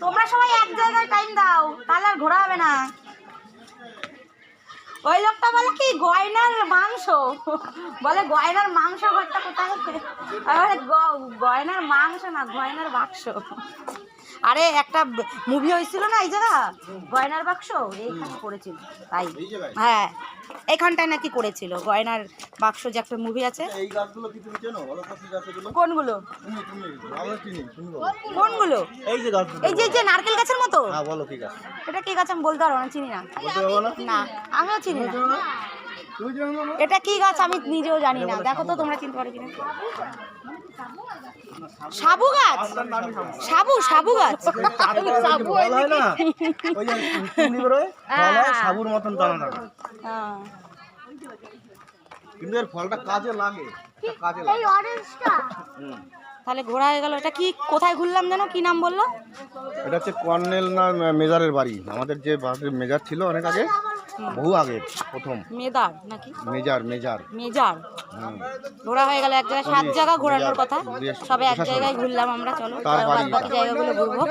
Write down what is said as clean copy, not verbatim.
তোমরা সবাই এক জায়গায় টাইম দাও, তাহলে আর ঘোরা হবে না। ওই লোকটা বলে কি গয়নার মাংস, বলে গয়নার মাংস ঘরটা কোথায়? আরে গয়নার মাংস না, গয়নার বাক্স। আরে একটা মুভি হয়েছিল না এই জায়গা, গয়নার বাক্স, এইখানে করেছিল তাই। হ্যাঁ এখানটায় নাকি করেছিল গয়নার বাক্স, যে একটা মুভি আছে। এই গাছগুলো কি তুমি চেনো? বলো তো কি গাছ এগুলো? কোনগুলো? কোনগুলো? এই যে গাছগুলো। এই যে নারকেল গাছের মতো। হ্যাঁ বলো কি গাছ? এটা কি গাছ আমি বলতে পারবো না, চিনি না। বলতে পারবো না? না আমিও চিনি না। তুমি জানো না? এটা কি গাছ আমি নিজেও জানি না, দেখো তো তোমরা চিনতে পারো কিনা। সাবু গাছ, সাবু গাছ। সাবু হয় না, ওই যে চিংড়ি বেরোয় ফল হয় সাবুর মতন দানা দানা, কিন্তু এর ফলটা কাজে লাগে, কাজে লাগে। এই অরেঞ্জটা তাহলে ঘোরা হয়ে গেল। এটা কি, কোথায় ঘুরলাম জানো, কি নাম বললো? এটা হচ্ছে কর্নেল না মেজারের বাড়ি, আমাদের যে মেজার ছিল অনেক আগে, বহু আগে, প্রথম মেদার নাকি মেজার। মেজার। ঘোরা হয়ে গেল এক জায়গায়, 7 জায়গা ঘোরানোর কথা, সবে এক জায়গায় ঘুরলাম আমরা। চলো বাকি জায়গাগুলো ঘুরবো।